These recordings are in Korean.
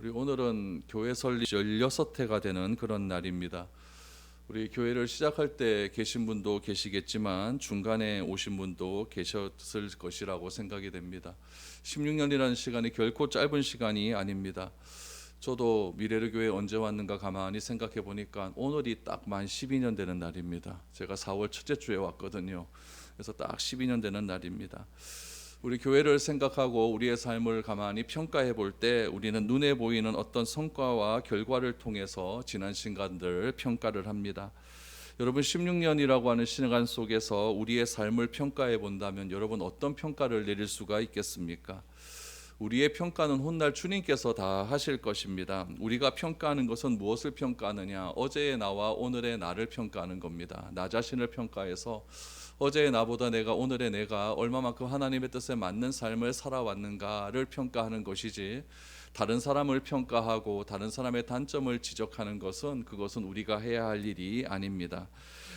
우리 오늘은 교회 설립 16회가 되는 그런 날입니다. 우리 교회를 시작할 때 계신 분도 계시겠지만 중간에 오신 분도 계셨을 것이라고 생각이 됩니다. 16년이라는 시간이 결코 짧은 시간이 아닙니다. 저도 미래를 교회 언제 왔는가 가만히 생각해 보니까 오늘이 딱 만 12년 되는 날입니다. 제가 4월 첫째 주에 왔거든요. 그래서 딱 12년 되는 날입니다. 우리 교회를 생각하고 우리의 삶을 가만히 평가해 볼 때 우리는 눈에 보이는 어떤 성과와 결과를 통해서 지난 시간들을 평가를 합니다. 여러분 16년이라고 하는 시간 속에서 우리의 삶을 평가해 본다면 여러분 어떤 평가를 내릴 수가 있겠습니까? 우리의 평가는 훗날 주님께서 다 하실 것입니다. 우리가 평가하는 것은 무엇을 평가하느냐? 어제의 나와 오늘의 나를 평가하는 겁니다. 나 자신을 평가해서 어제의 나보다 오늘의 내가 얼마만큼 하나님의 뜻에 맞는 삶을 살아왔는가를 평가하는 것이지, 다른 사람을 평가하고 다른 사람의 단점을 지적하는 그것은 우리가 해야 할 일이 아닙니다.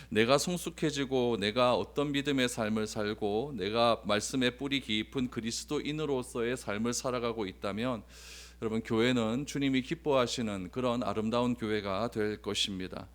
내가 성숙해지고 내가 어떤 믿음의 삶을 살고 내가 말씀의 뿌리 깊은 그리스도인으로서의 삶을 살아가고 있다면 여러분 교회는 주님이 기뻐하시는 그런 아름다운 교회가 될 것입니다.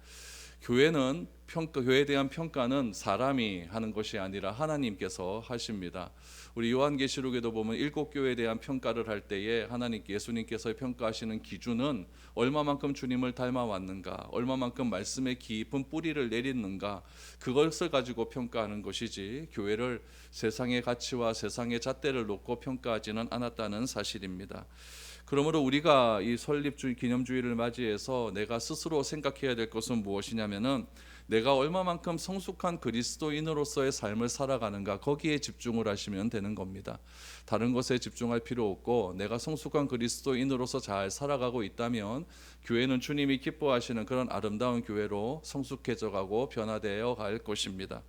교회에 대한 평가는 사람이 하는 것이 아니라 하나님께서 하십니다. 우리 요한계시록에도 보면 7교회에 대한 평가를 할 때에 예수님께서 평가하시는 기준은 얼마만큼 주님을 닮아왔는가, 얼마만큼 말씀의 깊은 뿌리를 내리는가, 그것을 가지고 평가하는 것이지 교회를 세상의 가치와 세상의 잣대를 놓고 평가하지는 않았다는 사실입니다. 그러므로 우리가 이 설립주의 기념주의를 맞이해서 내가 스스로 생각해야 될 것은 무엇이냐면은 내가 얼마만큼 성숙한 그리스도인으로서의 삶을 살아가는가, 거기에 집중을 하시면 되는 겁니다. 다른 것에 집중할 필요 없고 내가 성숙한 그리스도인으로서 잘 살아가고 있다면 교회는 주님이 기뻐하시는 그런 아름다운 교회로 성숙해져 가고 변화되어 갈 것입니다.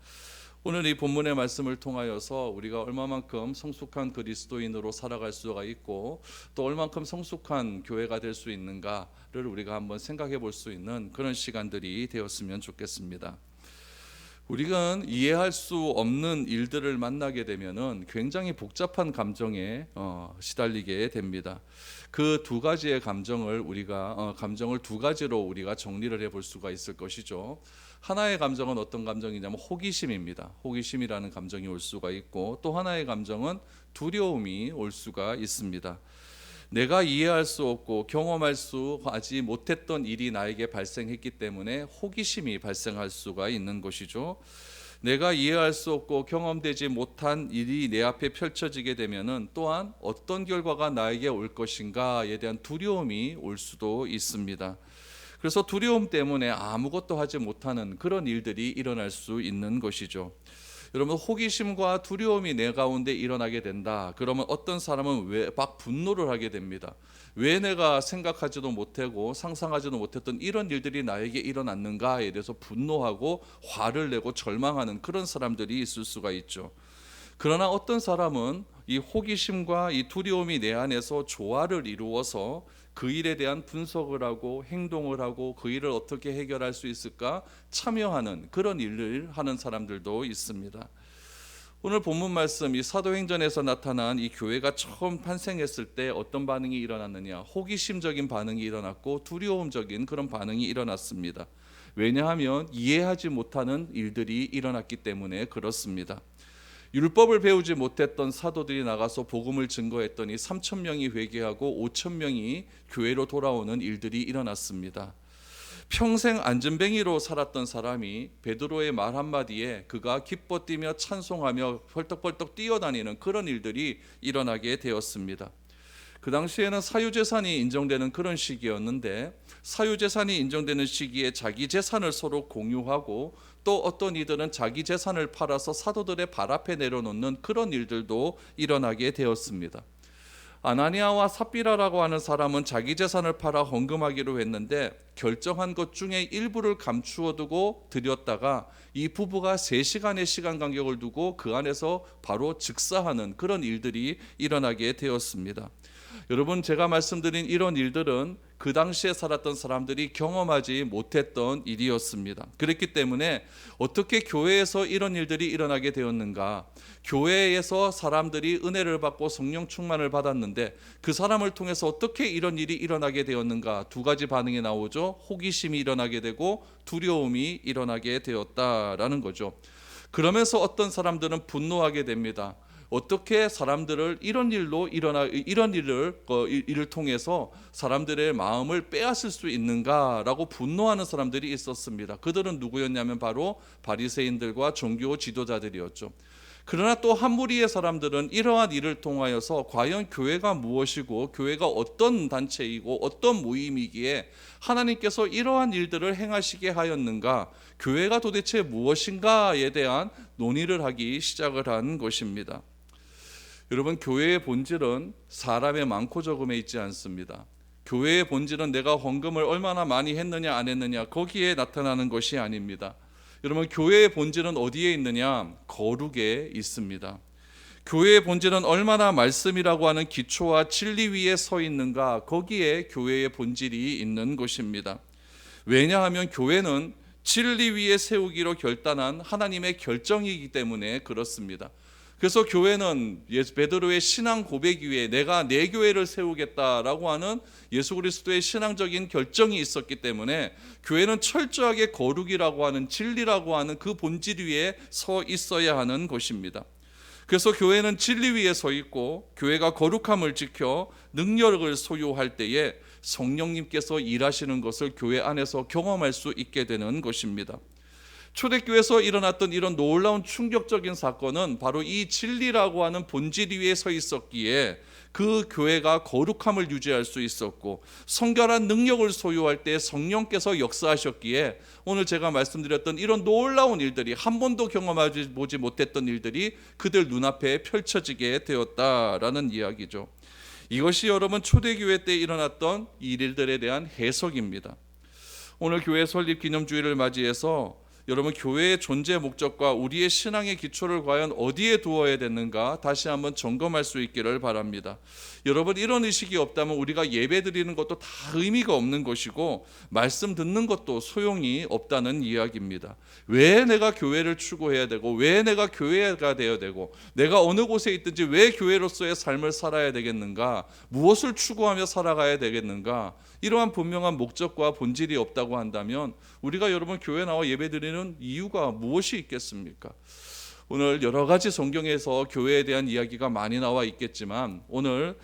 오늘 이 본문의 말씀을 통하여서 우리가 얼마만큼 성숙한 그리스도인으로 살아갈 수가 있고 또 얼마만큼 성숙한 교회가 될 수 있는가를 우리가 한번 생각해 볼 수 있는 그런 시간들이 되었으면 좋겠습니다. 우리가 이해할 수 없는 일들을 만나게 되면은 굉장히 복잡한 감정에 시달리게 됩니다. 그 두 가지의 감정을 감정을 두 가지로 우리가 정리를 해볼 수가 있을 것이죠. 하나의 감정은 어떤 감정이냐면 호기심입니다. 호기심이라는 감정이 올 수가 있고, 또 하나의 감정은 두려움이 올 수가 있습니다. 내가 이해할 수 없고 경험할 수 하지 못했던 일이 나에게 발생했기 때문에 호기심이 발생할 수가 있는 것이죠. 내가 이해할 수 없고 경험되지 못한 일이 내 앞에 펼쳐지게 되면은 또한 어떤 결과가 나에게 올 것인가에 대한 두려움이 올 수도 있습니다. 그래서 두려움 때문에 아무것도 하지 못하는 그런 일들이 일어날 수 있는 것이죠. 여러분, 호기심과 두려움이 내 가운데 일어나게 된다. 그러면 어떤 사람은 막 분노를 하게 됩니다. 왜 내가 생각하지도 못하고 상상하지도 못했던 이런 일들이 나에게 일어났는가에 대해서 분노하고 화를 내고 절망하는 그런 사람들이 있을 수가 있죠. 그러나 어떤 사람은 이 호기심과 이 두려움이 내 안에서 조화를 이루어서 그 일에 대한 분석을 하고 행동을 하고 그 일을 어떻게 해결할 수 있을까 참여하는 그런 일을 하는 사람들도 있습니다. 오늘 본문 말씀, 이 사도행전에서 나타난 이 교회가 처음 탄생했을 때 어떤 반응이 일어났느냐? 호기심적인 반응이 일어났고 두려움적인 그런 반응이 일어났습니다. 왜냐하면 이해하지 못하는 일들이 일어났기 때문에 그렇습니다. 율법을 배우지 못했던 사도들이 나가서 복음을 증거했더니 3,000명이 회개하고 5,000명이 교회로 돌아오는 일들이 일어났습니다. 평생 안전뱅이로 살았던 사람이 베드로의 말 한마디에 그가 기뻐 뛰며 찬송하며 펄떡펄떡 뛰어다니는 그런 일들이 일어나게 되었습니다. 그 당시에는 사유재산이 인정되는 그런 시기였는데, 사유재산이 인정되는 시기에 자기 재산을 서로 공유하고 또 어떤 이들은 자기 재산을 팔아서 사도들의 발 앞에 내려놓는 그런 일들도 일어나게 되었습니다. 아나니아와 삽비라라고 하는 사람은 자기 재산을 팔아 헌금하기로 했는데 결정한 것 중에 일부를 감추어 두고 드렸다가 이 부부가 3시간의 시간 간격을 두고 그 안에서 바로 즉사하는 그런 일들이 일어나게 되었습니다. 여러분, 제가 말씀드린 이런 일들은 그 당시에 살았던 사람들이 경험하지 못했던 일이었습니다. 그렇기 때문에 어떻게 교회에서 이런 일들이 일어나게 되었는가? 교회에서 사람들이 은혜를 받고 성령 충만을 받았는데 그 사람을 통해서 어떻게 이런 일이 일어나게 되었는가? 두 가지 반응이 나오죠. 호기심이 일어나게 되고 두려움이 일어나게 되었다라는 거죠. 그러면서 어떤 사람들은 분노하게 됩니다. 어떻게 사람들을 이런 일을 통해서 사람들의 마음을 빼앗을 수 있는가라고 분노하는 사람들이 있었습니다. 그들은 누구였냐면 바로 바리새인들과 종교 지도자들이었죠. 그러나 또 한 무리의 사람들은 이러한 일을 통하여서 과연 교회가 무엇이고 교회가 어떤 단체이고 어떤 모임이기에 하나님께서 이러한 일들을 행하시게 하였는가, 교회가 도대체 무엇인가에 대한 논의를 하기 시작을 한 것입니다. 여러분, 교회의 본질은 사람의 많고 적음에 있지 않습니다. 교회의 본질은 내가 헌금을 얼마나 많이 했느냐 안 했느냐 거기에 나타나는 것이 아닙니다. 여러분, 교회의 본질은 어디에 있느냐? 거룩에 있습니다. 교회의 본질은 얼마나 말씀이라고 하는 기초와 진리 위에 서 있는가, 거기에 교회의 본질이 있는 것입니다. 왜냐하면 교회는 진리 위에 세우기로 결단한 하나님의 결정이기 때문에 그렇습니다. 그래서 교회는 베드로의 신앙 고백 위에 내가 내 교회를 세우겠다라고 하는 예수 그리스도의 신앙적인 결정이 있었기 때문에 교회는 철저하게 거룩이라고 하는 진리라고 하는 그 본질 위에 서 있어야 하는 것입니다. 그래서 교회는 진리 위에 서 있고 교회가 거룩함을 지켜 능력을 소유할 때에 성령님께서 일하시는 것을 교회 안에서 경험할 수 있게 되는 것입니다. 초대교회에서 일어났던 이런 놀라운 충격적인 사건은 바로 이 진리라고 하는 본질 위에 서 있었기에 그 교회가 거룩함을 유지할 수 있었고 성결한 능력을 소유할 때 성령께서 역사하셨기에 오늘 제가 말씀드렸던 이런 놀라운 일들이, 한 번도 경험하지 보지 못했던 일들이 그들 눈앞에 펼쳐지게 되었다라는 이야기죠. 이것이 여러분 초대교회 때 일어났던 이 일들에 대한 해석입니다. 오늘 교회 설립 기념주일을 맞이해서 여러분, 교회의 존재 목적과 우리의 신앙의 기초를 과연 어디에 두어야 되는가 다시 한번 점검할 수 있기를 바랍니다. 여러분, 이런 의식이 없다면 우리가 예배 드리는 것도 다 의미가 없는 것이고 말씀 듣는 것도 소용이 없다는 이야기입니다. 왜 내가 교회를 추구해야 되고 왜 내가 교회가 되어야 되고 내가 어느 곳에 있든지 왜 교회로서의 삶을 살아야 되겠는가, 무엇을 추구하며 살아가야 되겠는가, 이러한 분명한 목적과 본질이 없다고 한다면 우리가 여러분 교회 나와 예배 드리는 이유가 무엇이 있겠습니까? 오늘 여러 가지 성경에서 교회에 대한 이야기가 많이 나와 있겠지만 오늘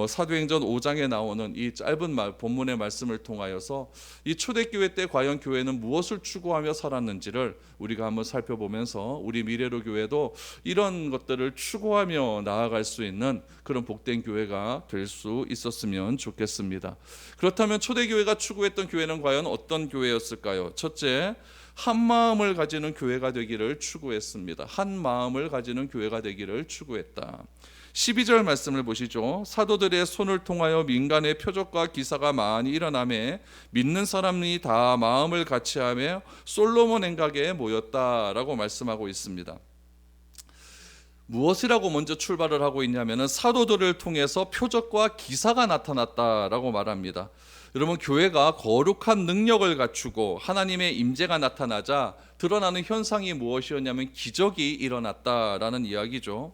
사도행전 5장에 나오는 이 짧은 본문의 말씀을 통하여서 이 초대교회 때 과연 교회는 무엇을 추구하며 살았는지를 우리가 한번 살펴보면서 우리 미래로 교회도 이런 것들을 추구하며 나아갈 수 있는 그런 복된 교회가 될 수 있었으면 좋겠습니다. 그렇다면 초대교회가 추구했던 교회는 과연 어떤 교회였을까요? 첫째, 한 마음을 가지는 교회가 되기를 추구했습니다. 한 마음을 가지는 교회가 되기를 추구했다. 12절 말씀을 보시죠. 사도들의 손을 통하여 민간의 표적과 기사가 많이 일어나매 믿는 사람이 다 마음을 같이하며 솔로몬 행각에 모였다라고 말씀하고 있습니다. 무엇이라고 먼저 출발을 하고 있냐면 사도들을 통해서 표적과 기사가 나타났다라고 말합니다. 여러분, 교회가 거룩한 능력을 갖추고 하나님의 임재가 나타나자 드러나는 현상이 무엇이었냐면 기적이 일어났다라는 이야기죠.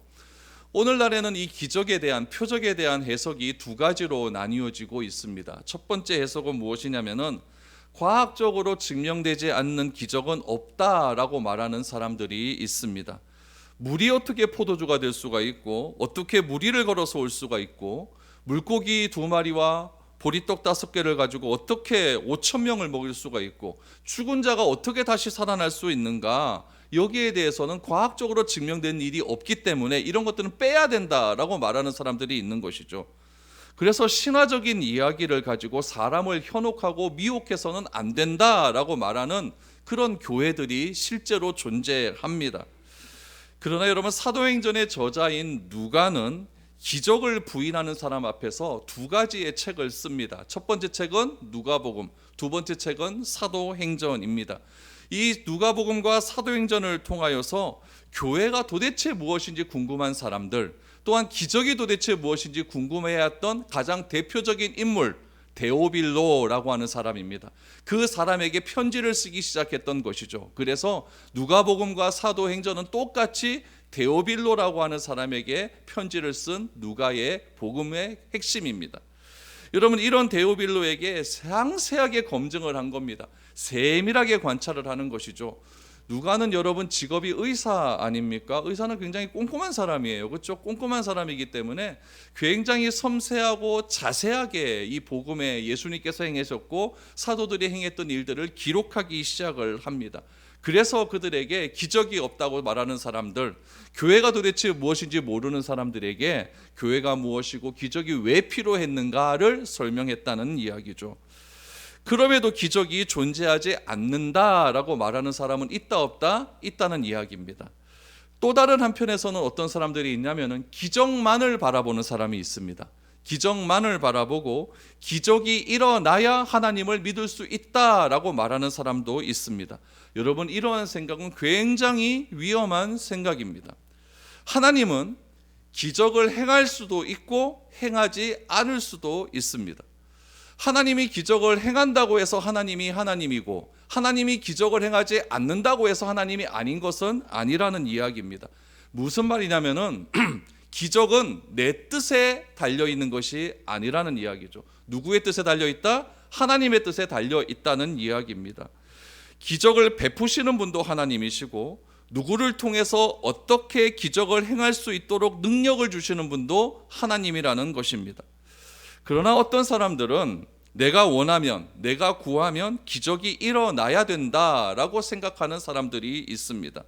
오늘날에는 이 기적에 대한, 표적에 대한 해석이 두 가지로 나뉘어지고 있습니다. 첫 번째 해석은 무엇이냐면은 과학적으로 증명되지 않는 기적은 없다라고 말하는 사람들이 있습니다. 물이 어떻게 포도주가 될 수가 있고 어떻게 무리를 걸어서 올 수가 있고 물고기 2마리와 보리떡 5개를 가지고 어떻게 5,000명을 먹일 수가 있고 죽은 자가 어떻게 다시 살아날 수 있는가, 여기에 대해서는 과학적으로 증명된 일이 없기 때문에 이런 것들은 빼야 된다라고 말하는 사람들이 있는 것이죠. 그래서 신화적인 이야기를 가지고 사람을 현혹하고 미혹해서는 안 된다라고 말하는 그런 교회들이 실제로 존재합니다. 그러나 여러분, 사도행전의 저자인 누가는 기적을 부인하는 사람 앞에서 두 가지의 책을 씁니다. 첫 번째 책은 누가복음, 두 번째 책은 사도행전입니다. 이 누가복음과 사도행전을 통하여서 교회가 도대체 무엇인지 궁금한 사람들, 또한 기적이 도대체 무엇인지 궁금해했던 가장 대표적인 인물, 데오빌로라고 하는 사람입니다. 그 사람에게 편지를 쓰기 시작했던 것이죠. 그래서 누가복음과 사도행전은 똑같이 데오빌로라고 하는 사람에게 편지를 쓴 누가의 복음의 핵심입니다. 여러분, 이런 데오빌로에게 상세하게 검증을 한 겁니다. 세밀하게 관찰을 하는 것이죠. 누가는 여러분 직업이 의사 아닙니까? 의사는 굉장히 꼼꼼한 사람이에요. 그렇죠? 꼼꼼한 사람이기 때문에 굉장히 섬세하고 자세하게 이 복음에 예수님께서 행하셨고 사도들이 행했던 일들을 기록하기 시작을 합니다. 그래서 그들에게 기적이 없다고 말하는 사람들, 교회가 도대체 무엇인지 모르는 사람들에게 교회가 무엇이고 기적이 왜 필요했는가를 설명했다는 이야기죠. 그럼에도 기적이 존재하지 않는다라고 말하는 사람은 있다 없다? 있다는 이야기입니다. 또 다른 한편에서는 어떤 사람들이 있냐면은 기적만을 바라보는 사람이 있습니다. 기적만을 바라보고 기적이 일어나야 하나님을 믿을 수 있다라고 말하는 사람도 있습니다. 여러분, 이러한 생각은 굉장히 위험한 생각입니다. 하나님은 기적을 행할 수도 있고 행하지 않을 수도 있습니다. 하나님이 기적을 행한다고 해서 하나님이 하나님이고 하나님이 기적을 행하지 않는다고 해서 하나님이 아닌 것은 아니라는 이야기입니다. 무슨 말이냐면은 기적은 내 뜻에 달려있는 것이 아니라는 이야기죠. 누구의 뜻에 달려있다? 하나님의 뜻에 달려있다는 이야기입니다. 기적을 베푸시는 분도 하나님이시고 누구를 통해서 어떻게 기적을 행할 수 있도록 능력을 주시는 분도 하나님이라는 것입니다. 그러나 어떤 사람들은 내가 원하면, 내가 구하면 기적이 일어나야 된다라고 생각하는 사람들이 있습니다.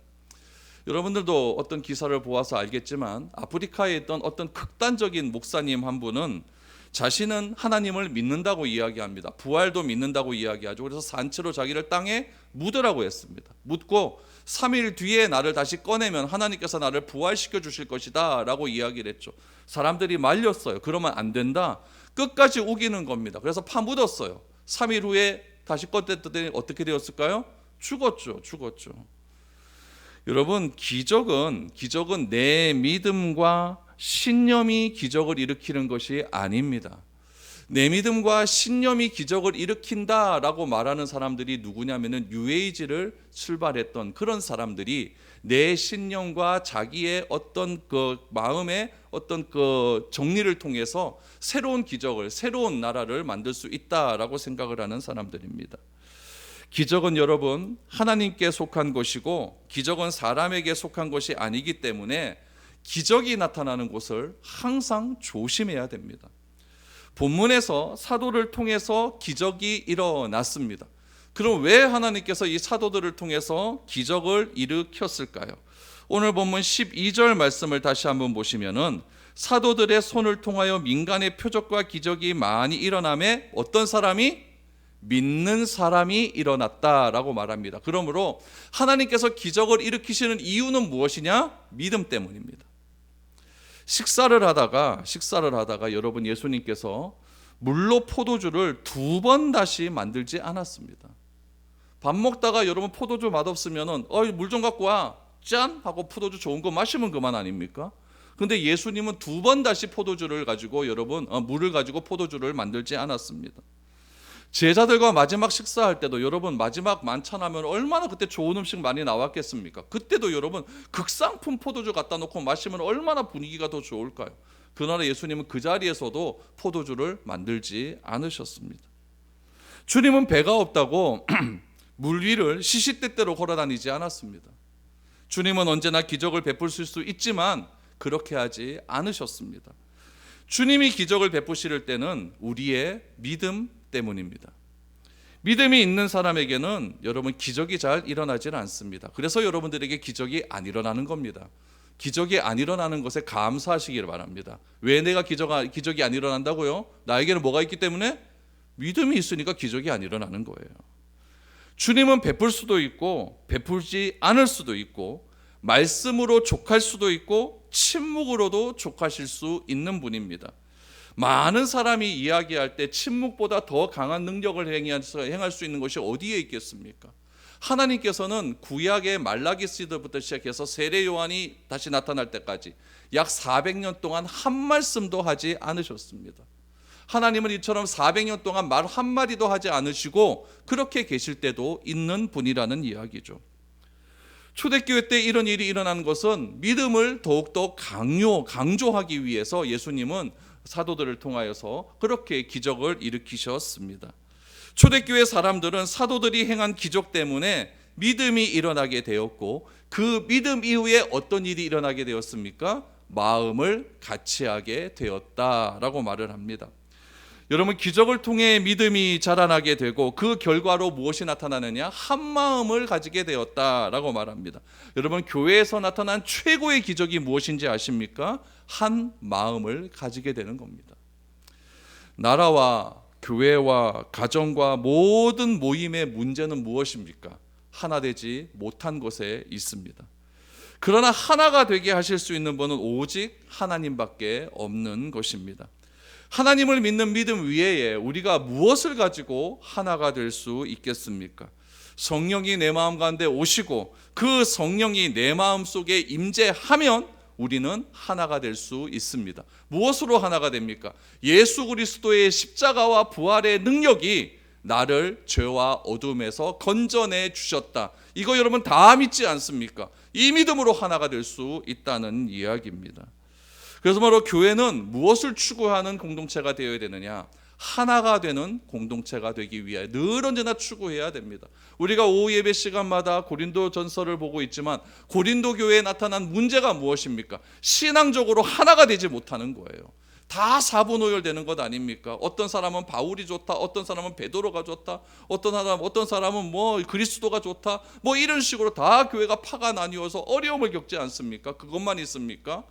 여러분들도 어떤 기사를 보아서 알겠지만 아프리카에 있던 어떤 극단적인 목사님 한 분은 자신은 하나님을 믿는다고 이야기합니다. 부활도 믿는다고 이야기하죠. 그래서 산채로 자기를 땅에 묻으라고 했습니다. 묻고 3일 뒤에 나를 다시 꺼내면 하나님께서 나를 부활시켜 주실 것이다 라고 이야기를 했죠. 사람들이 말렸어요. 그러면 안 된다. 끝까지 우기는 겁니다. 그래서 파묻었어요. 3일 후에 다시 꺼냈더니 어떻게 되었을까요? 죽었죠. 여러분, 기적은 내 믿음과 신념이 기적을 일으키는 것이 아닙니다. 내 믿음과 신념이 기적을 일으킨다라고 말하는 사람들이 누구냐면은 뉴에이지를 출발했던 그런 사람들이 내 신념과 자기의 어떤 그 마음의 어떤 그 정리를 통해서 새로운 기적을, 새로운 나라를 만들 수 있다라고 생각을 하는 사람들입니다. 기적은 여러분 하나님께 속한 것이고 기적은 사람에게 속한 것이 아니기 때문에 기적이 나타나는 곳을 항상 조심해야 됩니다. 본문에서 사도를 통해서 기적이 일어났습니다. 그럼 왜 하나님께서 이 사도들을 통해서 기적을 일으켰을까요? 오늘 본문 12절 말씀을 다시 한번 보시면은 사도들의 손을 통하여 민간의 표적과 기적이 많이 일어나매 어떤 사람이? 믿는 사람이 일어났다라고 말합니다. 그러므로 하나님께서 기적을 일으키시는 이유는 무엇이냐? 믿음 때문입니다. 식사를 하다가 여러분 예수님께서 물로 포도주를 2번 다시 만들지 않았습니다. 밥 먹다가 여러분 포도주 맛없으면은 물 좀 갖고 와. 짠 하고 포도주 좋은 거 마시면 그만 아닙니까? 근데 예수님은 2번 다시 포도주를 가지고 여러분 물을 가지고 포도주를 만들지 않았습니다. 제자들과 마지막 식사할 때도 여러분 마지막 만찬하면 얼마나 그때 좋은 음식 많이 나왔겠습니까? 그때도 여러분 극상품 포도주 갖다 놓고 마시면 얼마나 분위기가 더 좋을까요? 그러나 예수님은 그 자리에서도 포도주를 만들지 않으셨습니다. 주님은 배가 없다고 물 위를 시시때때로 걸어다니지 않았습니다. 주님은 언제나 기적을 베풀 수 있지만 그렇게 하지 않으셨습니다. 주님이 기적을 베푸실 때는 우리의 믿음 때문입니다. 믿음이 있는 사람에게는 여러분 기적이 잘 일어나질 않습니다. 그래서 여러분들에게 기적이 안 일어나는 겁니다. 기적이 안 일어나는 것에 감사하시기를 바랍니다. 왜 내가 기적이 안 일어난다고요? 나에게는 뭐가 있기 때문에? 믿음이 있으니까 기적이 안 일어나는 거예요. 주님은 베풀 수도 있고 베풀지 않을 수도 있고 말씀으로 족할 수도 있고 침묵으로도 족하실 수 있는 분입니다. 많은 사람이 이야기할 때 침묵보다 더 강한 능력을 행할 수 있는 것이 어디에 있겠습니까? 하나님께서는 구약의 말라기 시대부터 시작해서 세례 요한이 다시 나타날 때까지 약 400년 동안 한 말씀도 하지 않으셨습니다. 하나님은 이처럼 400년 동안 말 한마디도 하지 않으시고 그렇게 계실 때도 있는 분이라는 이야기죠. 초대교회 때 이런 일이 일어난 것은 믿음을 더욱더 강조하기 위해서 예수님은 사도들을 통하여서 그렇게 기적을 일으키셨습니다. 초대교회 사람들은 사도들이 행한 기적 때문에 믿음이 일어나게 되었고, 그 믿음 이후에 어떤 일이 일어나게 되었습니까? 마음을 같이하게 되었다라고 말을 합니다. 여러분, 기적을 통해 믿음이 자라나게 되고 그 결과로 무엇이 나타나느냐? 한 마음을 가지게 되었다라고 말합니다. 여러분, 교회에서 나타난 최고의 기적이 무엇인지 아십니까? 한 마음을 가지게 되는 겁니다. 나라와 교회와 가정과 모든 모임의 문제는 무엇입니까? 하나 되지 못한 것에 있습니다. 그러나 하나가 되게 하실 수 있는 분은 오직 하나님밖에 없는 것입니다. 하나님을 믿는 믿음 위에 우리가 무엇을 가지고 하나가 될 수 있겠습니까? 성령이 내 마음 가운데 오시고 그 성령이 내 마음 속에 임재하면 우리는 하나가 될 수 있습니다. 무엇으로 하나가 됩니까? 예수 그리스도의 십자가와 부활의 능력이 나를 죄와 어둠에서 건져내 주셨다. 이거 여러분 다 믿지 않습니까? 이 믿음으로 하나가 될 수 있다는 이야기입니다. 그래서 바로 교회는 무엇을 추구하는 공동체가 되어야 되느냐? 하나가 되는 공동체가 되기 위하여 늘 언제나 추구해야 됩니다. 우리가 오후 예배 시간마다 고린도 전서를 보고 있지만 고린도 교회에 나타난 문제가 무엇입니까? 신앙적으로 하나가 되지 못하는 거예요. 다 사분오열되는 것 아닙니까? 어떤 사람은 바울이 좋다, 어떤 사람은 베드로가 좋다, 어떤 사람은 뭐 그리스도가 좋다, 뭐 이런 식으로 다 교회가 파가 나뉘어서 어려움을 겪지 않습니까? 그것만 있습니까?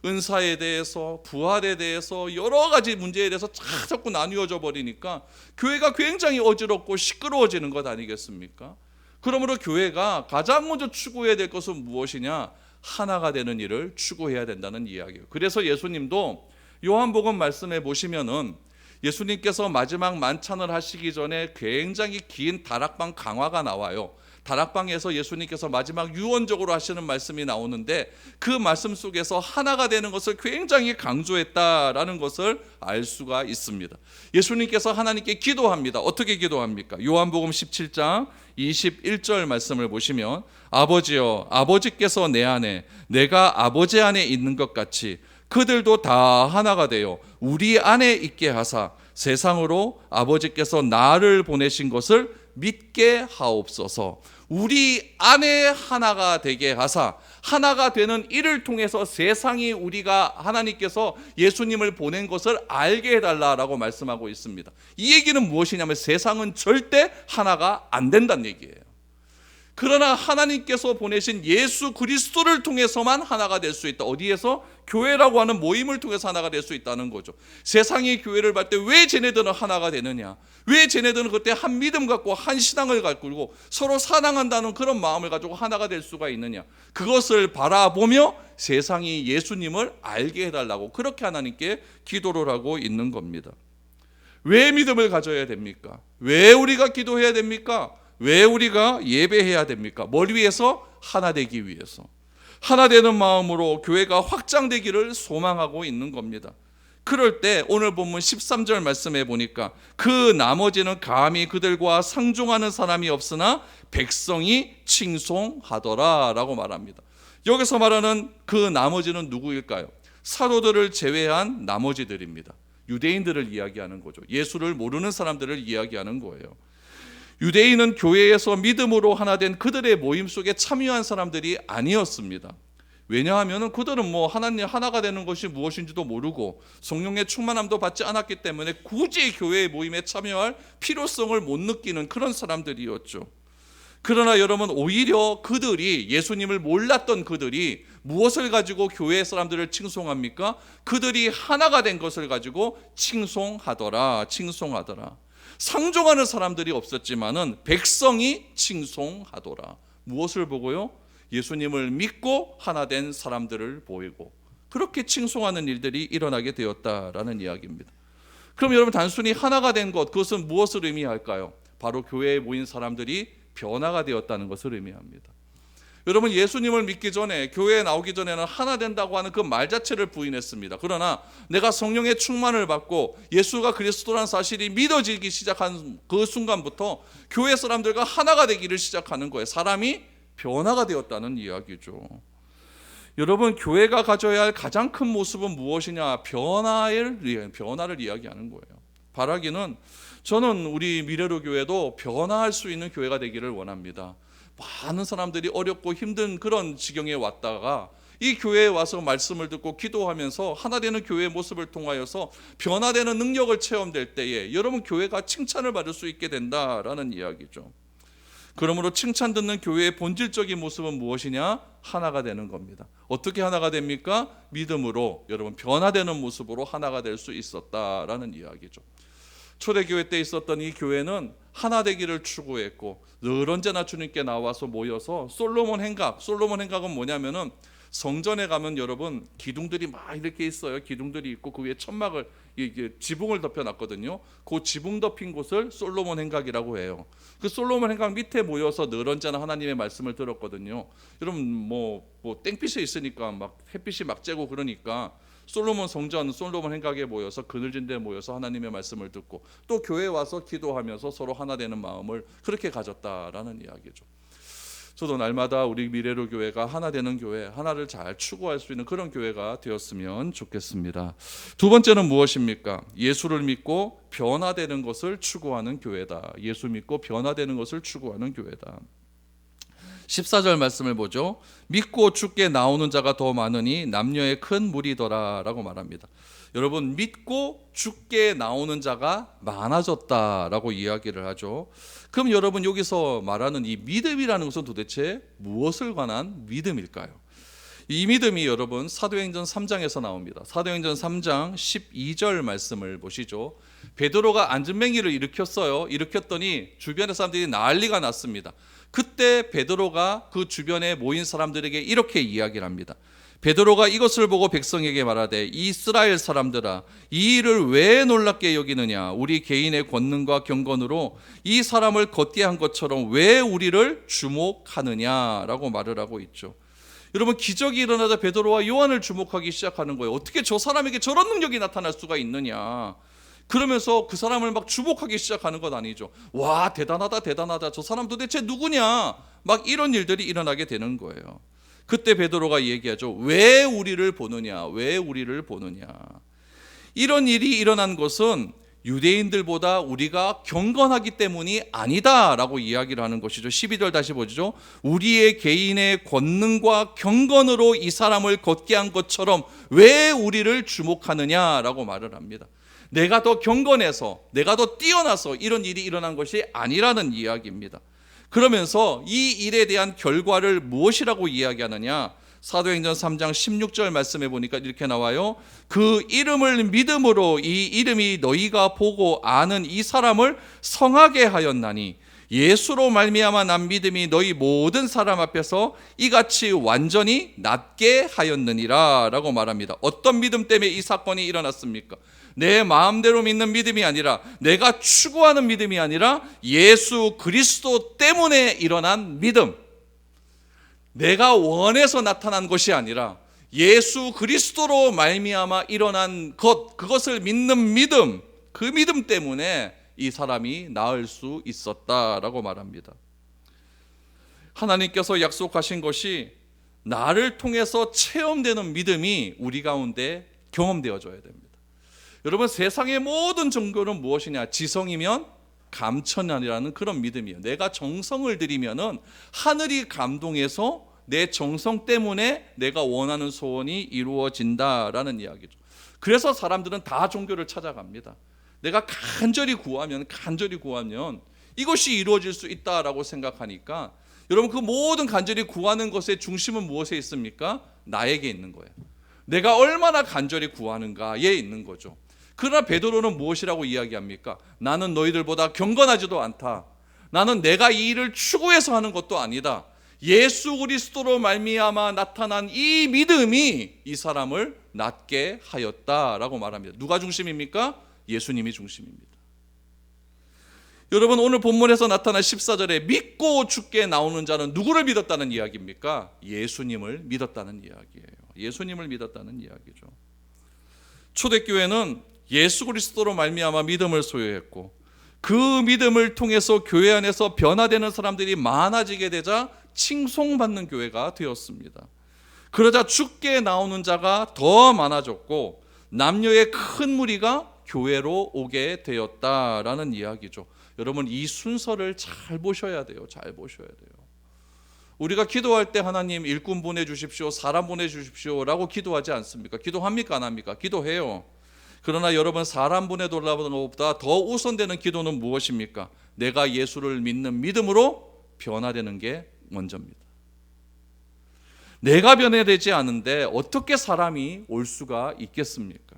은사에 대해서, 부활에 대해서, 여러 가지 문제에 대해서 자꾸 나뉘어져 버리니까 교회가 굉장히 어지럽고 시끄러워지는 것 아니겠습니까? 그러므로 교회가 가장 먼저 추구해야 될 것은 무엇이냐? 하나가 되는 일을 추구해야 된다는 이야기예요. 그래서 예수님도 요한복음 말씀에 보시면은 예수님께서 마지막 만찬을 하시기 전에 굉장히 긴 다락방 강화가 나와요. 다락방에서 예수님께서 마지막 유언적으로 하시는 말씀이 나오는데 그 말씀 속에서 하나가 되는 것을 굉장히 강조했다라는 것을 알 수가 있습니다. 예수님께서 하나님께 기도합니다. 어떻게 기도합니까? 요한복음 17장 21절 말씀을 보시면 아버지여, 아버지께서 내 안에, 내가 아버지 안에 있는 것 같이 그들도 다 하나가 되어 우리 안에 있게 하사 세상으로 아버지께서 나를 보내신 것을 믿게 하옵소서. 우리 안에 하나가 되게 하사 하나가 되는 이를 통해서 세상이 우리가 하나님께서 예수님을 보낸 것을 알게 해달라고 말씀하고 있습니다. 이 얘기는 무엇이냐면 세상은 절대 하나가 안 된다는 얘기예요. 그러나 하나님께서 보내신 예수 그리스도를 통해서만 하나가 될 수 있다. 어디에서? 교회라고 하는 모임을 통해서 하나가 될 수 있다는 거죠. 세상이 교회를 볼 때 왜 쟤네들은 하나가 되느냐? 왜 쟤네들은 그때 한 믿음 갖고 한 신앙을 가지고 서로 사랑한다는 그런 마음을 가지고 하나가 될 수가 있느냐? 그것을 바라보며 세상이 예수님을 알게 해달라고 그렇게 하나님께 기도를 하고 있는 겁니다. 왜 믿음을 가져야 됩니까? 왜 우리가 기도해야 됩니까? 왜 우리가 예배해야 됩니까? 뭘 위해서? 하나 되기 위해서. 하나 되는 마음으로 교회가 확장되기를 소망하고 있는 겁니다. 그럴 때 오늘 본문 13절 말씀해 보니까 그 나머지는 감히 그들과 상종하는 사람이 없으나 백성이 칭송하더라 라고 말합니다. 여기서 말하는 그 나머지는 누구일까요? 사도들을 제외한 나머지들입니다. 유대인들을 이야기하는 거죠. 예수를 모르는 사람들을 이야기하는 거예요. 유대인은 교회에서 믿음으로 하나 된 그들의 모임 속에 참여한 사람들이 아니었습니다. 왜냐하면 그들은 뭐 하나님 하나가 되는 것이 무엇인지도 모르고 성령의 충만함도 받지 않았기 때문에 굳이 교회의 모임에 참여할 필요성을 못 느끼는 그런 사람들이었죠. 그러나 여러분, 오히려 그들이 예수님을 몰랐던 그들이 무엇을 가지고 교회 사람들을 칭송합니까? 그들이 하나가 된 것을 가지고 칭송하더라. 상종하는 사람들이 없었지만은 백성이 칭송하더라. 무엇을 보고요? 예수님을 믿고 하나 된 사람들을 보이고 그렇게 칭송하는 일들이 일어나게 되었다라는 이야기입니다. 그럼 여러분, 단순히 하나가 된 것, 그것은 무엇을 의미할까요? 바로 교회에 모인 사람들이 변화가 되었다는 것을 의미합니다. 여러분, 예수님을 믿기 전에, 교회에 나오기 전에는 하나 된다고 하는 그 말 자체를 부인했습니다. 그러나 내가 성령의 충만을 받고 예수가 그리스도라는 사실이 믿어지기 시작한 그 순간부터 교회 사람들과 하나가 되기를 시작하는 거예요. 사람이 변화가 되었다는 이야기죠. 여러분, 교회가 가져야 할 가장 큰 모습은 무엇이냐? 변화를 이야기하는 거예요. 바라기는, 저는 우리 미래로 교회도 변화할 수 있는 교회가 되기를 원합니다. 많은 사람들이 어렵고 힘든 그런 지경에 왔다가 이 교회에 와서 말씀을 듣고 기도하면서 하나 되는 교회의 모습을 통하여서 변화되는 능력을 체험될 때에 여러분, 교회가 칭찬을 받을 수 있게 된다라는 이야기죠. 그러므로 칭찬 듣는 교회의 본질적인 모습은 무엇이냐? 하나가 되는 겁니다. 어떻게 하나가 됩니까? 믿음으로 여러분, 변화되는 모습으로 하나가 될 수 있었다라는 이야기죠. 초대교회 때 있었던 이 교회는 하나 되기를 추구했고 늘 언제나 주님께 나와서 모여서 솔로몬 행각은 뭐냐면은, 성전에 가면 여러분 기둥들이 막 이렇게 있어요. 기둥들이 있고 그 위에 천막을, 이게 지붕을 덮여놨거든요. 그 지붕 덮인 곳을 솔로몬 행각이라고 해요. 그 솔로몬 행각 밑에 모여서 늘 언제나 하나님의 말씀을 들었거든요. 여러분 뭐 땡빛에 있으니까 막 햇빛이 막 쬐고 그러니까 솔로몬 성전, 솔로몬 행각에 모여서 그늘진 데 모여서 하나님의 말씀을 듣고 또 교회에 와서 기도하면서 서로 하나 되는 마음을 그렇게 가졌다라는 이야기죠. 저도 날마다 우리 미래로 교회가 하나 되는 교회, 하나를 잘 추구할 수 있는 그런 교회가 되었으면 좋겠습니다. 두 번째는 무엇입니까? 예수를 믿고 변화되는 것을 추구하는 교회다. 예수 믿고 변화되는 것을 추구하는 교회다. 14절 말씀을 보죠. 믿고 주께 나오는 자가 더 많으니 남녀의 큰 무리더라 라고 말합니다. 여러분, 믿고 주께 나오는 자가 많아졌다라고 이야기를 하죠. 그럼 여러분, 여기서 말하는 이 믿음이라는 것은 도대체 무엇을 관한 믿음일까요? 이 믿음이 여러분 사도행전 3장에서 나옵니다. 사도행전 3장 12절 말씀을 보시죠. 베드로가 안진뱅이를 일으켰더니 주변의 사람들이 난리가 났습니다. 그때 베드로가 그 주변에 모인 사람들에게 이렇게 이야기를 합니다. 베드로가 이것을 보고 백성에게 말하되, 이스라엘 사람들아, 이 일을 왜 놀랍게 여기느냐? 우리 개인의 권능과 경건으로 이 사람을 걷게 한 것처럼 왜 우리를 주목하느냐라고 말을 하고 있죠. 여러분, 기적이 일어나자 베드로와 요한을 주목하기 시작하는 거예요. 어떻게 저 사람에게 저런 능력이 나타날 수가 있느냐? 그러면서 그 사람을 막 주목하기 시작하는 것 아니죠. 와, 대단하다. 저 사람 도대체 누구냐? 막 이런 일들이 일어나게 되는 거예요. 그때 베드로가 얘기하죠. 왜 우리를 보느냐? 이런 일이 일어난 것은 유대인들보다 우리가 경건하기 때문이 아니다라고 이야기를 하는 것이죠. 12절 다시 보죠. 우리의 개인의 권능과 경건으로 이 사람을 걷게 한 것처럼 왜 우리를 주목하느냐라고 말을 합니다. 내가 더 경건해서, 내가 더 뛰어나서 이런 일이 일어난 것이 아니라는 이야기입니다. 그러면서 이 일에 대한 결과를 무엇이라고 이야기하느냐? 사도행전 3장 16절 말씀해 보니까 이렇게 나와요. 그 이름을 믿음으로 이 이름이 너희가 보고 아는 이 사람을 성하게 하였나니 예수로 말미암아 난 믿음이 너희 모든 사람 앞에서 이같이 완전히 낫게 하였느니라 라고 말합니다. 어떤 믿음 때문에 이 사건이 일어났습니까? 내 마음대로 믿는 믿음이 아니라, 내가 추구하는 믿음이 아니라 예수 그리스도 때문에 일어난 믿음, 내가 원해서 나타난 것이 아니라 예수 그리스도로 말미암아 일어난 것, 그것을 믿는 믿음, 그 믿음 때문에 이 사람이 나을 수 있었다라고 말합니다. 하나님께서 약속하신 것이 나를 통해서 체험되는 믿음이 우리 가운데 경험되어져야 됩니다. 여러분, 세상의 모든 종교는 무엇이냐? 지성이면 감천이라는 그런 믿음이에요. 내가 정성을 들이면은 하늘이 감동해서 내 정성 때문에 내가 원하는 소원이 이루어진다라는 이야기죠. 그래서 사람들은 다 종교를 찾아갑니다. 내가 간절히 구하면 이것이 이루어질 수 있다라고 생각하니까, 여러분, 그 모든 간절히 구하는 것의 중심은 무엇에 있습니까? 나에게 있는 거예요. 내가 얼마나 간절히 구하는가에 있는 거죠. 그러나 베드로는 무엇이라고 이야기합니까? 나는 너희들보다 경건하지도 않다. 나는 내가 이 일을 추구해서 하는 것도 아니다. 예수 그리스도로 말미암아 나타난 이 믿음이 이 사람을 낫게 하였다라고 말합니다. 누가 중심입니까? 예수님이 중심입니다. 여러분 오늘 본문에서 나타난 14절에 믿고 주께 나오는 자는 누구를 믿었다는 이야기입니까? 예수님을 믿었다는 이야기예요. 예수님을 믿었다는 이야기죠. 초대교회는 예수 그리스도로 말미암아 믿음을 소유했고 그 믿음을 통해서 교회 안에서 변화되는 사람들이 많아지게 되자 칭송받는 교회가 되었습니다. 그러자 주께 나오는 자가 더 많아졌고 남녀의 큰 무리가 교회로 오게 되었다라는 이야기죠. 여러분 이 순서를 잘 보셔야 돼요. 잘 보셔야 돼요. 우리가 기도할 때 하나님 일꾼 보내주십시오, 사람 보내주십시오 라고 기도하지 않습니까? 기도합니까 안 합니까? 기도해요. 그러나 여러분 사람 보내달라는 것보다 더 우선되는 기도는 무엇입니까? 내가 예수를 믿는 믿음으로 변화되는 게 먼저입니다. 내가 변화되지 않은데 어떻게 사람이 올 수가 있겠습니까?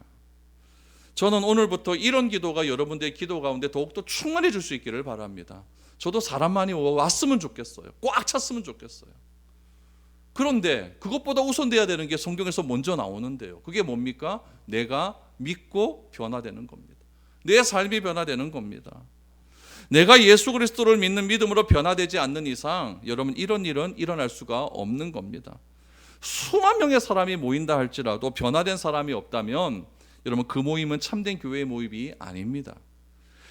저는 오늘부터 이런 기도가 여러분들의 기도 가운데 더욱더 충만해질 수 있기를 바랍니다. 저도 사람 많이 왔으면 좋겠어요. 꽉 찼으면 좋겠어요. 그런데 그것보다 우선돼야 되는 게 성경에서 먼저 나오는데요. 그게 뭡니까? 내가 믿고 변화되는 겁니다. 내 삶이 변화되는 겁니다. 내가 예수 그리스도를 믿는 믿음으로 변화되지 않는 이상 여러분 이런 일은 일어날 수가 없는 겁니다. 수만 명의 사람이 모인다 할지라도 변화된 사람이 없다면 여러분 그 모임은 참된 교회의 모임이 아닙니다.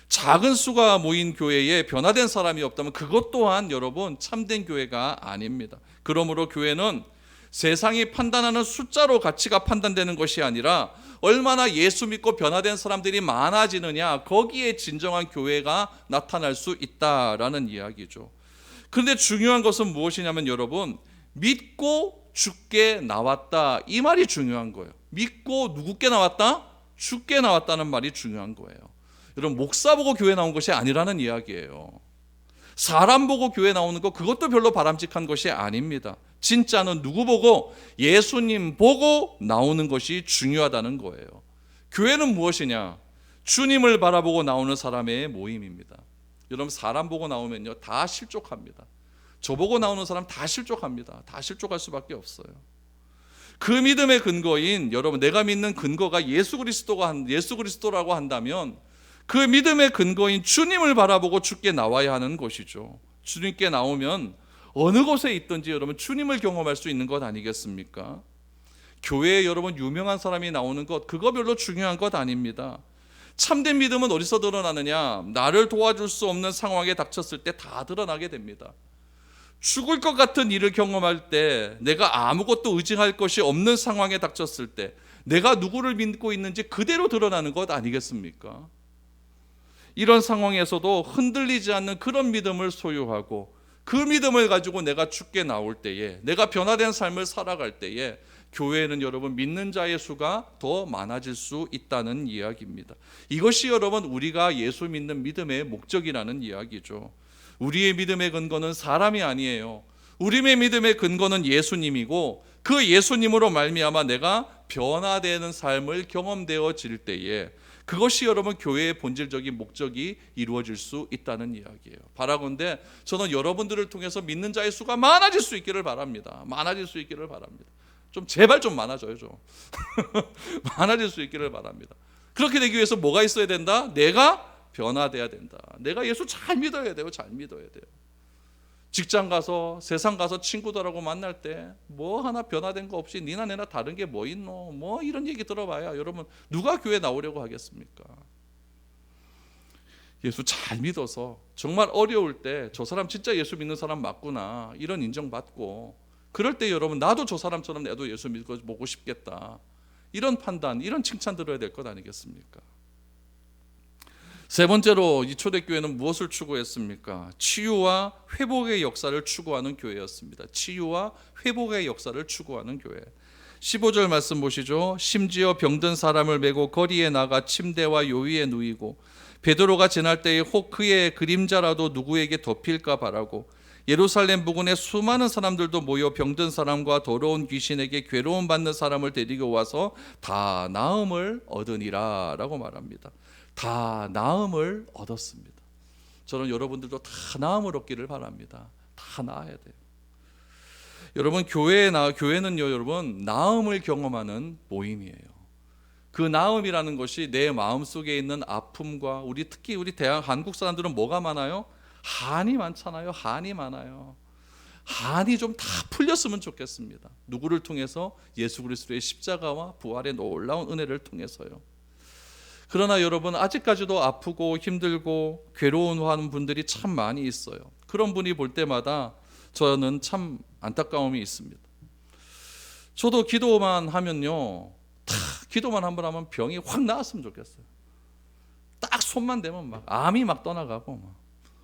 작은 수가 모인 교회에 변화된 사람이 없다면 그것 또한 여러분 참된 교회가 아닙니다. 그러므로 교회는 세상이 판단하는 숫자로 가치가 판단되는 것이 아니라 얼마나 예수 믿고 변화된 사람들이 많아지느냐, 거기에 진정한 교회가 나타날 수 있다라는 이야기죠. 그런데 중요한 것은 무엇이냐면 여러분 믿고 주께 나왔다, 이 말이 중요한 거예요. 믿고 누구께 나왔다? 주께 나왔다는 말이 중요한 거예요. 여러분 목사 보고 교회 나온 것이 아니라는 이야기예요. 사람 보고 교회 나오는 거 그것도 별로 바람직한 것이 아닙니다. 진짜는 누구 보고? 예수님 보고 나오는 것이 중요하다는 거예요. 교회는 무엇이냐? 주님을 바라보고 나오는 사람의 모임입니다. 여러분 사람 보고 나오면요 다 실족합니다. 저보고 나오는 사람 다 실족합니다. 다 실족할 수밖에 없어요. 그 믿음의 근거인 여러분 내가 믿는 근거가 예수 그리스도라고 한다면 그 믿음의 근거인 주님을 바라보고 주께 나와야 하는 것이죠. 주님께 나오면 어느 곳에 있든지 여러분 주님을 경험할 수 있는 것 아니겠습니까? 교회에 여러분 유명한 사람이 나오는 것 그거 별로 중요한 것 아닙니다. 참된 믿음은 어디서 드러나느냐? 나를 도와줄 수 없는 상황에 닥쳤을 때 다 드러나게 됩니다. 죽을 것 같은 일을 경험할 때, 내가 아무것도 의지할 것이 없는 상황에 닥쳤을 때 내가 누구를 믿고 있는지 그대로 드러나는 것 아니겠습니까? 이런 상황에서도 흔들리지 않는 그런 믿음을 소유하고 그 믿음을 가지고 내가 주께 나올 때에, 내가 변화된 삶을 살아갈 때에 교회에는 여러분 믿는 자의 수가 더 많아질 수 있다는 이야기입니다. 이것이 여러분 우리가 예수 믿는 믿음의 목적이라는 이야기죠. 우리의 믿음의 근거는 사람이 아니에요. 우리의 믿음의 근거는 예수님이고 그 예수님으로 말미암아 내가 변화되는 삶을 경험되어질 때에 그것이 여러분 교회의 본질적인 목적이 이루어질 수 있다는 이야기예요. 바라건대 저는 여러분들을 통해서 믿는 자의 수가 많아질 수 있기를 바랍니다. 많아질 수 있기를 바랍니다. 좀 제발 좀 많아져요. 좀 많아질 수 있기를 바랍니다. 그렇게 되기 위해서 뭐가 있어야 된다? 내가 변화돼야 된다. 내가 예수 잘 믿어야 돼요. 잘 믿어야 돼요. 직장 가서 세상 가서 친구들하고 만날 때 뭐 하나 변화된 거 없이 니나 내나 다른 게 뭐 있노? 뭐 이런 얘기 들어봐야 여러분 누가 교회 나오려고 하겠습니까? 예수 잘 믿어서 정말 어려울 때 저 사람 진짜 예수 믿는 사람 맞구나 이런 인정받고 그럴 때 여러분 나도 저 사람처럼 나도 예수 믿고 보고 싶겠다 이런 판단 이런 칭찬 들어야 될 것 아니겠습니까? 세 번째로 이 초대교회는 무엇을 추구했습니까? 치유와 회복의 역사를 추구하는 교회였습니다. 치유와 회복의 역사를 추구하는 교회. 15절 말씀 보시죠. 심지어 병든 사람을 메고 거리에 나가 침대와 요위에 누이고 베드로가 지날 때에 혹 그의 그림자라도 누구에게 덮일까 바라고 예루살렘 부근에 수많은 사람들도 모여 병든 사람과 더러운 귀신에게 괴로움 받는 사람을 데리고 와서 다 나음을 얻으니라 라고 말합니다. 다 나음을 얻었습니다. 저는 여러분들도 다 나음을 얻기를 바랍니다. 다 나아야 돼요. 여러분 교회는요 여러분 나음을 경험하는 모임이에요. 그 나음이라는 것이 내 마음속에 있는 아픔과 특히 우리 한국 사람들은 뭐가 많아요? 한이 많잖아요. 한이 많아요. 한이 좀 다 풀렸으면 좋겠습니다. 누구를 통해서? 예수 그리스도의 십자가와 부활의 놀라운 은혜를 통해서요. 그러나 여러분, 아직까지도 아프고 힘들고 괴로워하는 분들이 참 많이 있어요. 그런 분이 볼 때마다 저는 참 안타까움이 있습니다. 저도 기도만 하면요, 기도만 한번 하면 병이 확 나았으면 좋겠어요. 딱 손만 대면 막 암이 막 떠나가고, 막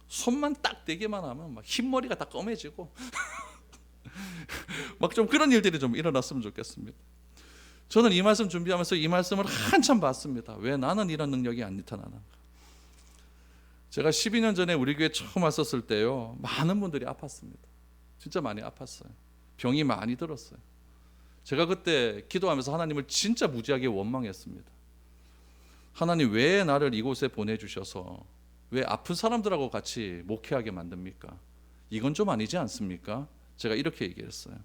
손만 딱 대기만 하면 막 흰머리가 다 검해지고 막 좀 그런 일들이 좀 일어났으면 좋겠습니다. 저는 이 말씀 준비하면서 이 말씀을 한참 봤습니다. 왜 나는 이런 능력이 안 나타나는가? 제가 12년 전에 우리 교회 처음 왔었을 때요, 많은 분들이 아팠습니다. 진짜 많이 아팠어요. 병이 많이 들었어요. 제가 그때 기도하면서 하나님을 진짜 무지하게 원망했습니다. 하나님, 왜 나를 이곳에 보내주셔서 왜 아픈 사람들하고 같이 목회하게 만듭니까? 이건 좀 아니지 않습니까? 제가 이렇게 얘기했어요.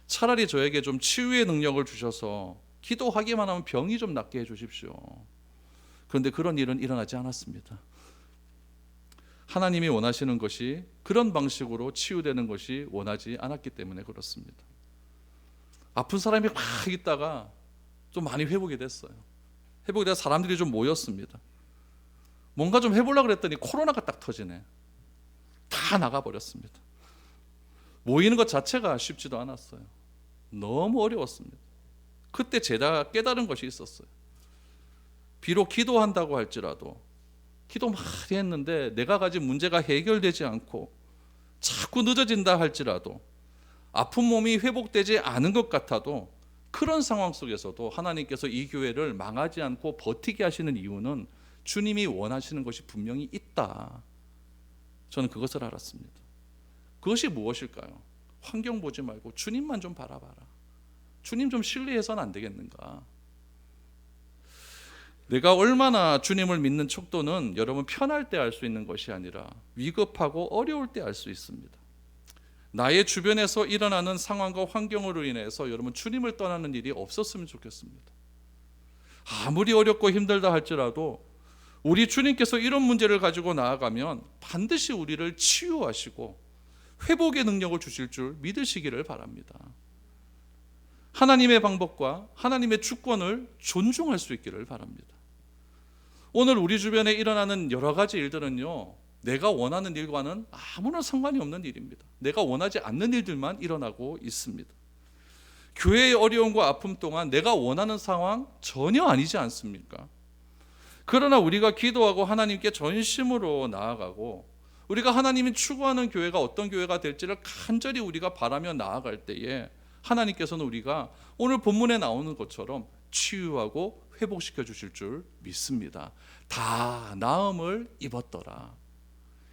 차라리 저에게 좀 치유의 능력을 주셔서 기도하기만 하면 병이 좀 낫게 해주십시오. 그런데 그런 일은 일어나지 않았습니다. 하나님이 원하시는 것이 그런 방식으로 치유되는 것이 원하지 않았기 때문에 그렇습니다. 아픈 사람이 막 있다가 좀 많이 회복이 됐어요. 회복이 돼서 사람들이 좀 모였습니다. 뭔가 좀 해보려고 그랬더니 코로나가 딱 터지네. 다 나가버렸습니다. 모이는 것 자체가 쉽지도 않았어요. 너무 어려웠습니다. 그때 제가 깨달은 것이 있었어요. 비록 기도한다고 할지라도 기도 많이 했는데 내가 가진 문제가 해결되지 않고 자꾸 늦어진다 할지라도 아픈 몸이 회복되지 않은 것 같아도 그런 상황 속에서도 하나님께서 이 교회를 망하지 않고 버티게 하시는 이유는 주님이 원하시는 것이 분명히 있다. 저는 그것을 알았습니다. 그것이 무엇일까요? 환경 보지 말고 주님만 좀 바라봐라. 주님 좀 신뢰해서는 안 되겠는가? 내가 얼마나 주님을 믿는 척도는 여러분 편할 때 알 수 있는 것이 아니라 위급하고 어려울 때 알 수 있습니다. 나의 주변에서 일어나는 상황과 환경으로 인해서 여러분 주님을 떠나는 일이 없었으면 좋겠습니다. 아무리 어렵고 힘들다 할지라도 우리 주님께서 이런 문제를 가지고 나아가면 반드시 우리를 치유하시고 회복의 능력을 주실 줄 믿으시기를 바랍니다. 하나님의 방법과 하나님의 주권을 존중할 수 있기를 바랍니다. 오늘 우리 주변에 일어나는 여러 가지 일들은요, 내가 원하는 일과는 아무런 상관이 없는 일입니다. 내가 원하지 않는 일들만 일어나고 있습니다. 교회의 어려움과 아픔 동안 내가 원하는 상황 전혀 아니지 않습니까? 그러나 우리가 기도하고 하나님께 전심으로 나아가고 우리가 하나님이 추구하는 교회가 어떤 교회가 될지를 간절히 우리가 바라며 나아갈 때에 하나님께서는 우리가 오늘 본문에 나오는 것처럼 치유하고 회복시켜 주실 줄 믿습니다. 다 나음을 입었더라.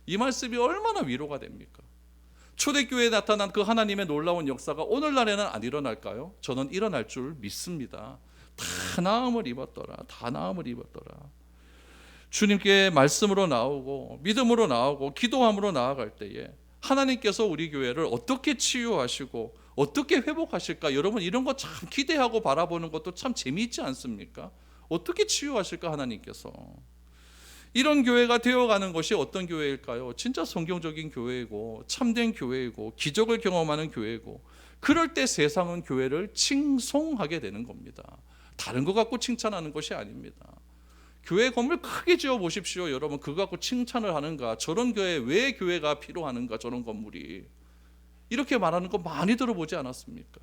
이 말씀이 얼마나 위로가 됩니까? 초대교회에 나타난 그 하나님의 놀라운 역사가 오늘날에는 안 일어날까요? 저는 일어날 줄 믿습니다. 다 나음을 입었더라. 다 나음을 입었더라. 주님께 말씀으로 나오고 믿음으로 나오고 기도함으로 나아갈 때에 하나님께서 우리 교회를 어떻게 치유하시고 어떻게 회복하실까? 여러분 이런 거 참 기대하고 바라보는 것도 참 재미있지 않습니까? 어떻게 치유하실까 하나님께서. 이런 교회가 되어가는 것이 어떤 교회일까요? 진짜 성경적인 교회이고 참된 교회이고 기적을 경험하는 교회이고 그럴 때 세상은 교회를 칭송하게 되는 겁니다. 다른 거 갖고 칭찬하는 것이 아닙니다. 교회 건물 크게 지어 보십시오. 여러분 그거 갖고 칭찬을 하는가? 저런 교회 왜 교회가 필요하는가? 저런 건물이 이렇게 말하는 거 많이 들어보지 않았습니까?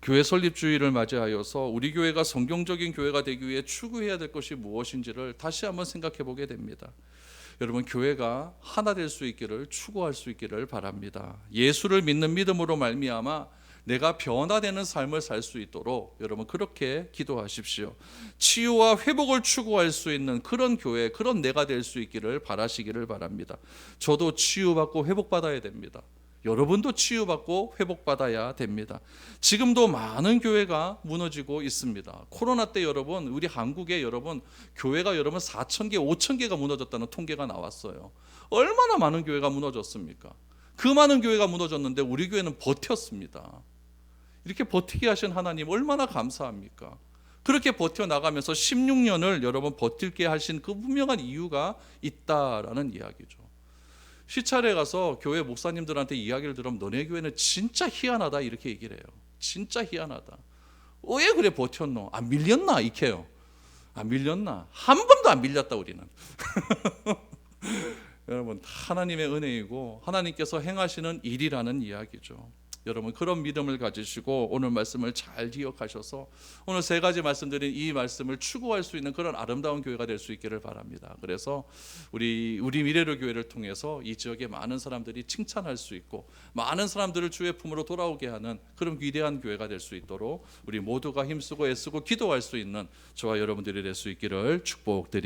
교회 설립주의를 맞이하여서 우리 교회가 성경적인 교회가 되기 위해 추구해야 될 것이 무엇인지를 다시 한번 생각해 보게 됩니다. 여러분 교회가 하나 될 수 있기를 추구할 수 있기를 바랍니다. 예수를 믿는 믿음으로 말미암아 내가 변화되는 삶을 살 수 있도록 여러분 그렇게 기도하십시오. 치유와 회복을 추구할 수 있는 그런 교회, 그런 내가 될 수 있기를 바라시기를 바랍니다. 저도 치유받고 회복받아야 됩니다. 여러분도 치유받고 회복받아야 됩니다. 지금도 많은 교회가 무너지고 있습니다. 코로나 때 여러분 우리 한국에 여러분 교회가 여러분 4,000개, 5,000개가 무너졌다는 통계가 나왔어요. 얼마나 많은 교회가 무너졌습니까? 그 많은 교회가 무너졌는데 우리 교회는 버텼습니다. 이렇게 버티게 하신 하나님 얼마나 감사합니까? 그렇게 버텨나가면서 16년을 여러분 버틸게 하신 그 분명한 이유가 있다라는 이야기죠. 시찰에 가서 교회 목사님들한테 이야기를 들으면 너네 교회는 진짜 희한하다 이렇게 얘기를 해요. 진짜 희한하다. 왜 그래 버텼노? 안 밀렸나? 이케요. 안 밀렸나? 한 번도 안 밀렸다 우리는. 여러분 하나님의 은혜이고 하나님께서 행하시는 일이라는 이야기죠. 여러분 그런 믿음을 가지시고 오늘 말씀을 잘 기억하셔서 오늘 세 가지 말씀드린 이 말씀을 추구할 수 있는 그런 아름다운 교회가 될 수 있기를 바랍니다. 그래서 우리 미래로 교회를 통해서 이 지역에 많은 사람들이 칭찬할 수 있고 많은 사람들을 주의 품으로 돌아오게 하는 그런 위대한 교회가 될 수 있도록 우리 모두가 힘쓰고 애쓰고 기도할 수 있는 저와 여러분들이 될 수 있기를 축복드립니다.